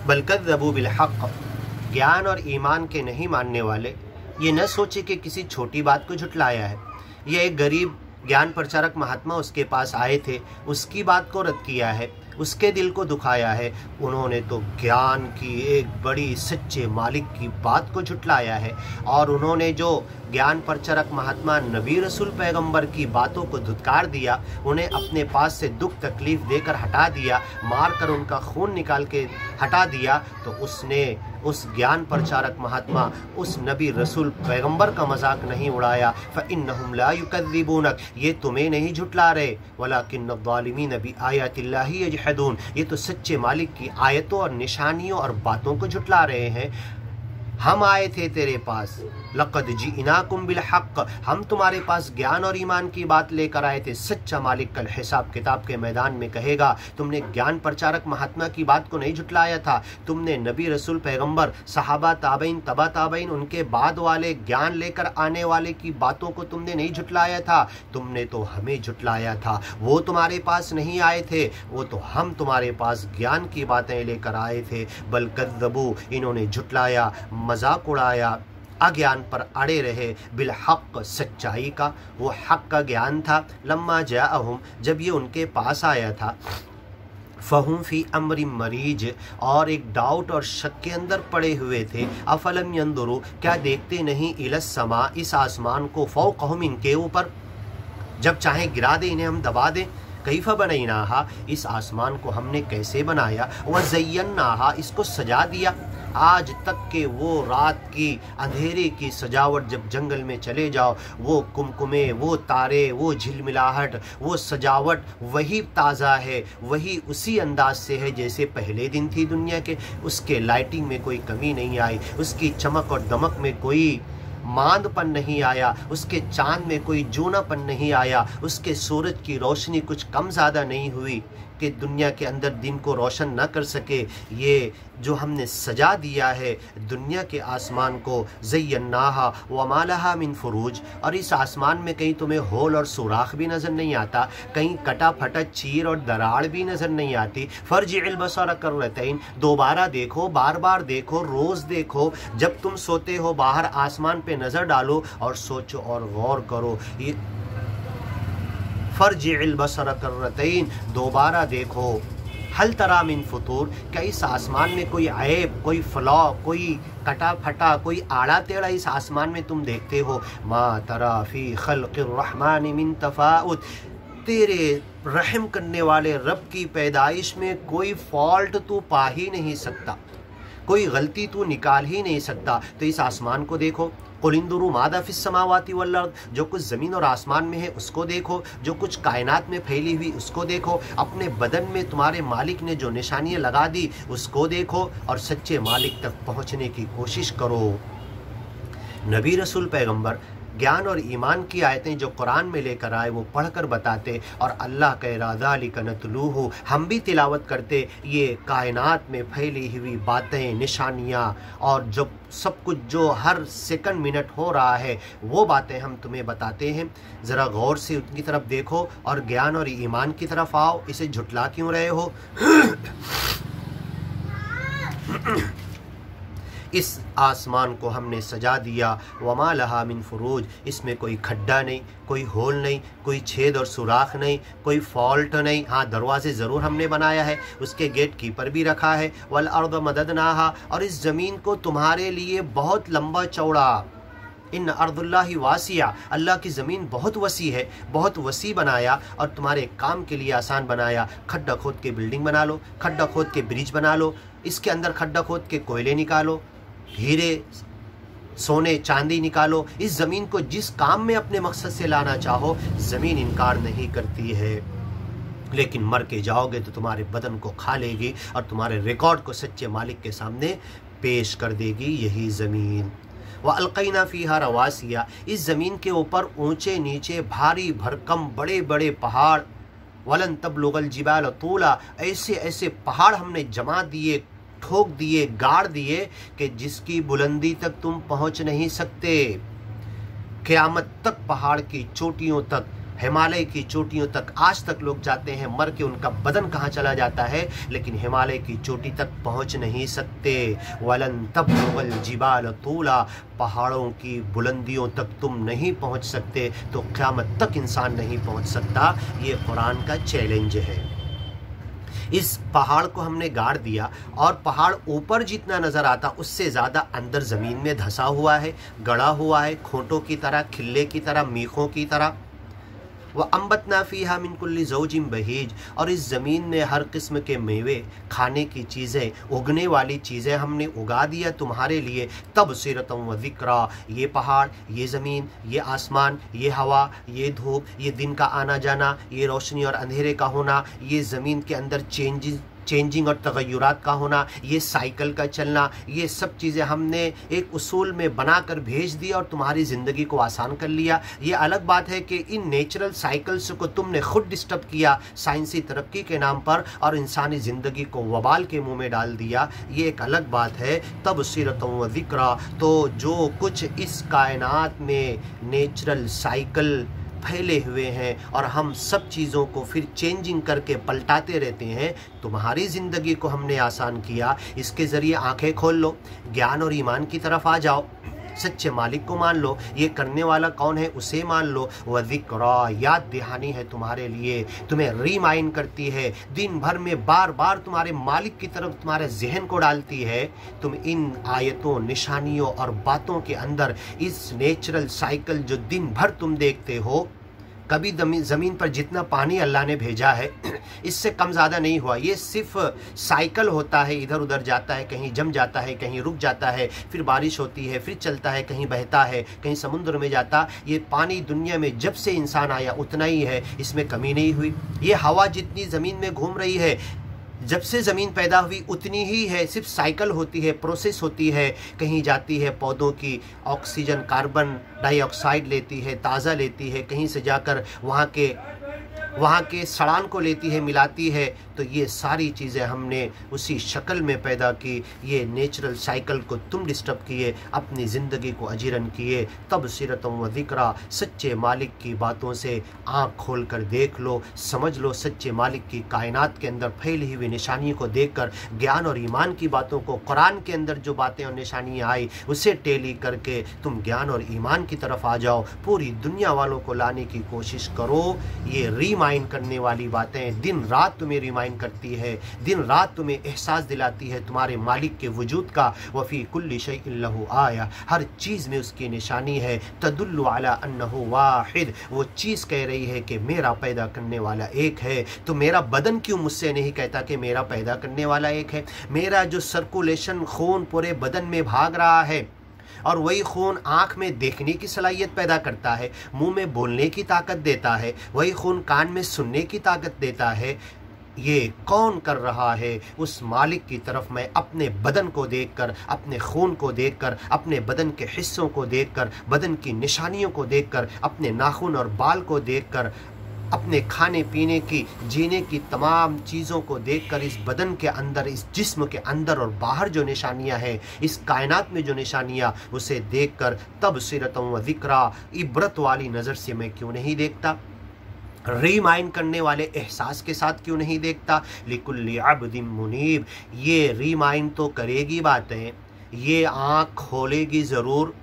बल कज़्ज़बू बिल हक़, ज्ञान और ईमान के नहीं मानने वाले ये न सोचे कि किसी छोटी बात को झुटलाया है। ये एक गरीब ज्ञान प्रचारक महात्मा उसके पास आए थे, उसकी बात को रद्द किया है, उसके दिल को दुखाया है। उन्होंने तो ज्ञान की एक बड़ी सच्चे मालिक की बात को झुटलाया है, और उन्होंने जो ज्ञान प्रचारक महात्मा नबी रसूल पैगंबर की बातों को धुतकार दिया, उन्हें अपने पास से दुख तकलीफ देकर हटा दिया, मार कर उनका खून निकाल के हटा दिया, तो उसने उस ज्ञान प्रचारक महात्मा, उस नबी रसूल पैगंबर का मजाक नहीं उड़ाया। फ़इन्नहुम ला युकज़्ज़िबूनक, ये तुम्हें नहीं झुटला रहे, वलाकिन्नज़्ज़ालिमीन बिआयातिल्लाहि यजहदून, ये तो सच्चे मालिक की आयतों और निशानियों और बातों को झुटला रहे हैं। हम आए थे तेरे पास, लक़द जिइनाकुम बिल हक़, हम तुम्हारे पास ज्ञान और ईमान की बात लेकर आए थे। सच्चा मालिक कल हिसाब किताब के मैदान में कहेगा, तुमने ज्ञान प्रचारक महात्मा की बात को नहीं झुटलाया था, तुमने नबी रसूल पैगंबर, सहाबा, ताबईन, तबा ताबईन, उनके बाद वाले ज्ञान लेकर आने वाले की बातों को तुमने नहीं झुटलाया था, तुमने तो हमें झुटलाया था। वो तुम्हारे पास नहीं आए थे, वो तो हम तुम्हारे पास ज्ञान की बातें लेकर आए थे। बल कज़्ज़बू, इन्होंने झुटलाया, मजाक उड़ाया, अज्ञान पर अड़े रहे, बिल हक़, सच्चाई का, वो हक़ का ज्ञान था। लम्मा जाअहुम, जब ये उनके पास आया था, फ़हुम फ़ी अम्रि मरीज, और एक डाउट और शक के अंदर पड़े हुए थे। अफलम यंदुरु, क्या देखते नहीं, इलस समा, इस आसमान को, फ़ौक़हुम, इनके ऊपर, जब चाहे गिरा दे, इन्हें हम दबा दें। कैफ़ बनैनाहा, इस आसमान को हमने कैसे बनाया, व ज़य्यन्नाहा, इसको सजा दिया। आज तक के वो रात की अंधेरे की सजावट, जब जंगल में चले जाओ, वो कुमकुमे, वो तारे, वो झिलमिलाहट, वो सजावट वही ताज़ा है, वही उसी अंदाज से है जैसे पहले दिन थी दुनिया के। उसके लाइटिंग में कोई कमी नहीं आई, उसकी चमक और दमक में कोई मांदपन नहीं आया, उसके चांद में कोई जूनापन नहीं आया, उसके सूरज की रोशनी कुछ कम ज़्यादा नहीं हुई कि दुनिया के अंदर दिन को रोशन न कर सके। ये जो हमने सजा दिया है दुनिया के आसमान को, ज़य्यन्नाहा व मा लहा मिन फ़ुरूज, और इस आसमान में कहीं तुम्हें होल और सुराख भी नज़र नहीं आता, कहीं कटा फटा चीर और दराड़ भी नज़र नहीं आती। फ़र्जिइल बसर कर्रतैन, दोबारा देखो, बार बार देखो, रोज़ देखो, जब तुम सोते हो बाहर आसमान पे नज़र डालो और सोचो और गौर करो। ये फ़र्जिइल बसर कर्रतैन, दोबारा देखो, हल तरा मिन फुतूर, क्या इस आसमान में कोई ऐब, कोई फ्लॉ, कोई कटा फटा, कोई आड़ा टेढ़ा इस आसमान में तुम देखते हो। मा तरा फ़ी खल्क़िर रहमान मिन तफ़ाउत, तेरे रहम करने वाले रब की पैदाइश में कोई फॉल्ट तू पा ही नहीं सकता, कोई गलती तू निकाल ही नहीं सकता। तो इस आसमान को देखो, कुलिंदुरु मादा फिस समावाति वल अर्द, जो कुछ ज़मीन और आसमान में है उसको देखो, जो कुछ कायनात में फैली हुई उसको देखो, अपने बदन में तुम्हारे मालिक ने जो निशानियाँ लगा दी उसको देखो, और सच्चे मालिक तक पहुँचने की कोशिश करो। नबी रसूल पैगंबर ज्ञान और ईमान की आयतें जो कुरान में लेकर आए वो पढ़कर बताते, और अल्लाह कह रहा ज़ालिका नतलूहु, हम भी तिलावत करते ये कायनात में फैली हुई बातें, निशानियाँ, और जो सब कुछ जो हर सेकंड मिनट हो रहा है वो बातें हम तुम्हें बताते हैं। ज़रा गौर से उनकी तरफ देखो और ज्ञान और ईमान की तरफ आओ, इसे झुटला क्यों रहे हो? इस आसमान को हमने सजा दिया, वमा लहा मिन फुरूज, इसमें कोई खड्डा नहीं, कोई होल नहीं, कोई छेद और सुराख नहीं, कोई फॉल्ट नहीं। हाँ, दरवाजे ज़रूर हमने बनाया है, उसके गेट कीपर भी रखा है। वल अर्द मददनाहा, और इस ज़मीन को तुम्हारे लिए बहुत लंबा चौड़ा, इन अर्दुल्लाहि वासिया, अल्लाह की ज़मीन बहुत वसी है, बहुत वसी बनाया और तुम्हारे काम के लिए आसान बनाया। खड्डा खोद के बिल्डिंग बना लो, खड्डा खोद के ब्रिज बना लो, इसके अंदर खड्डा खोद के कोयले निकालो, हीरे सोने चांदी निकालो। इस ज़मीन को जिस काम में अपने मकसद से लाना चाहो ज़मीन इनकार नहीं करती है, लेकिन मर के जाओगे तो तुम्हारे बदन को खा लेगी और तुम्हारे रिकॉर्ड को सच्चे मालिक के सामने पेश कर देगी यही ज़मीन। व अलक़ैना फ़ीहा रवासिया, इस ज़मीन के ऊपर ऊंचे नीचे भारी भरकम बड़े बड़े पहाड़, वलन तबलुगल जिबाल तूला, ऐसे ऐसे पहाड़ हमने जमा दिए, ठोक दिए, गाड़ दिए कि जिसकी बुलंदी तक तुम पहुंच नहीं सकते। क़यामत तक पहाड़ की चोटियों तक हिमालय की चोटियों तक आज तक लोग जाते हैं, मर के उनका बदन कहाँ चला जाता है, लेकिन हिमालय की चोटी तक पहुँच नहीं सकते। वलन तब्लुगल जिबाल तूला, पहाड़ों की बुलंदियों तक तुम नहीं पहुँच सकते तो क़यामत तक इंसान नहीं पहुँच सकता। ये कुरान का चैलेंज है। इस पहाड़ को हमने गाड़ दिया और पहाड़ ऊपर जितना नज़र आता उससे ज़्यादा अंदर ज़मीन में धंसा हुआ है, गड़ा हुआ है, खोंटों की तरह, खिल्ले की तरह, मीखों की तरह। व अम्बतना फ़ीहा मिन कुल्ली ज़ौजिन बहीज, और इस ज़मीन में हर किस्म के मेवे, खाने की चीज़ें, उगने वाली चीज़ें हमने उगा दिया तुम्हारे लिए। तबसिरतम व ज़िक्रा, ये पहाड़, ये ज़मीन, ये आसमान, ये हवा, ये धूप, ये दिन का आना जाना, ये रोशनी और अंधेरे का होना, ये ज़मीन के अंदर चेंजिंग और तगय्युरात का होना, ये साइकिल का चलना, ये सब चीज़ें हमने एक उसूल में बनाकर भेज दिया और तुम्हारी ज़िंदगी को आसान कर लिया। ये अलग बात है कि इन नेचुरल साइकिल्स को तुमने खुद डिस्टर्ब किया साइंसी तरक्की के नाम पर और इंसानी ज़िंदगी को वबाल के मुंह में डाल दिया, ये एक अलग बात है। तबसिरतम व ज़िक्रा, तो जो कुछ इस कायनात में नेचुरल साइकिल फैले हुए हैं और हम सब चीज़ों को फिर चेंजिंग करके पलटाते रहते हैं, तुम्हारी ज़िंदगी को हमने आसान किया। इसके ज़रिए आंखें खोल लो, ज्ञान और ईमान की तरफ आ जाओ, सच्चे मालिक को मान लो, ये करने वाला कौन है उसे मान लो। व ज़िक्रा, याद दहानी है तुम्हारे लिए, तुम्हें रिमाइंड करती है, दिन भर में बार बार तुम्हारे मालिक की तरफ तुम्हारे जहन को डालती है। तुम इन आयतों, निशानियों और बातों के अंदर इस नेचुरल साइकिल जो दिन भर तुम देखते हो, कभी ज़मीन पर जितना पानी अल्लाह ने भेजा है इससे कम ज़्यादा नहीं हुआ। ये सिर्फ साइकिल होता है, इधर उधर जाता है, कहीं जम जाता है, कहीं रुक जाता है, फिर बारिश होती है, फिर चलता है, कहीं बहता है, कहीं समुद्र में जाता। ये पानी दुनिया में जब से इंसान आया उतना ही है, इसमें कमी नहीं हुई। ये हवा जितनी ज़मीन में घूम रही है जब से ज़मीन पैदा हुई उतनी ही है, सिर्फ साइकिल होती है, प्रोसेस होती है, कहीं जाती है पौधों की ऑक्सीजन कार्बन डाइऑक्साइड लेती है, ताज़ा लेती है, कहीं से जाकर वहाँ के सड़ान को लेती है, मिलाती है। तो ये सारी चीज़ें हमने उसी शक्ल में पैदा की। ये नेचुरल साइकिल को तुम डिस्टर्ब किए, अपनी ज़िंदगी को अजीरन किए। तबसिरतम व ज़िक्रा, सच्चे मालिक की बातों से आँख खोल कर देख लो, समझ लो। सच्चे मालिक की कायनात के अंदर फैली हुई निशानियों को देखकर ज्ञान और ईमान की बातों को, कुरान के अंदर जो बातें और निशानियाँ आई उसे टेली करके तुम ज्ञान और ईमान की तरफ आ जाओ। पूरी दुनिया वालों को लाने की कोशिश करो। ये रिमाइंड करने वाली बातें दिन रात तुम्हें रिमाइंड करती है, दिन रात तुम्हें एहसास दिलाती है तुम्हारे मालिक के वजूद का। वफ़ी कुल्ली शैइन लहू आया, हर चीज़ में उसकी निशानी है। तदुल्लु अला अन्नहु वाहिद, वो चीज़ कह रही है कि मेरा पैदा करने वाला एक है। तो मेरा बदन क्यों मुझसे नहीं कहता कि मेरा पैदा करने वाला एक है? मेरा जो सर्कुलेशन, खून पूरे बदन में भाग रहा है और वही खून आँख में देखने की सलाहियत पैदा करता है, मुंह में बोलने की ताकत देता है, वही खून कान में सुनने की ताकत देता है। ये कौन कर रहा है? उस मालिक की तरफ मैं अपने बदन को देखकर, अपने खून को देखकर, अपने बदन के हिस्सों को देखकर, बदन की निशानियों को देखकर, अपने नाखून और बाल को देखकर, अपने खाने पीने की, जीने की तमाम चीज़ों को देखकर, इस बदन के अंदर, इस जिस्म के अंदर और बाहर जो निशानियां हैं, इस कायनात में जो निशानियां, उसे देखकर तबसिरतम व ज़िक्रा, इबरत वाली नज़र से मैं क्यों नहीं देखता? रिमाइंड करने वाले एहसास के साथ क्यों नहीं देखता? लिकुल्ली अब्दिन मुनीब, ये रिमाइंड तो करेगी बातें, ये आँख खोलेगी ज़रूर,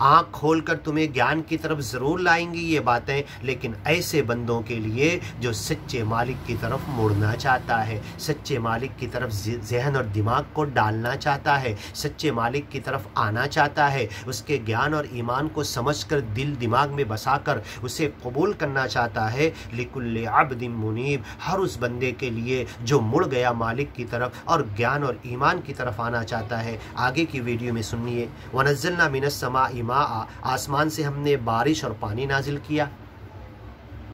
आँख खोलकर तुम्हें ज्ञान की तरफ ज़रूर लाएंगी ये बातें, लेकिन ऐसे बंदों के लिए जो सच्चे मालिक की तरफ मुड़ना चाहता है, सच्चे मालिक की तरफ जहन और दिमाग को डालना चाहता है, सच्चे मालिक की तरफ आना चाहता है, उसके ज्ञान और ईमान को समझकर दिल दिमाग में बसाकर उसे कबूल करना चाहता है। लिकुल्ले अब्दिन मुनीब, हर उस बंदे के लिए जो मुड़ गया मालिक की तरफ और ज्ञान और ईमान की तरफ आना चाहता है। आगे की वीडियो में सुनिए। वनज़्ज़लना मिनस समाई, आसमान से हमने बारिश और पानी नाजिल किया।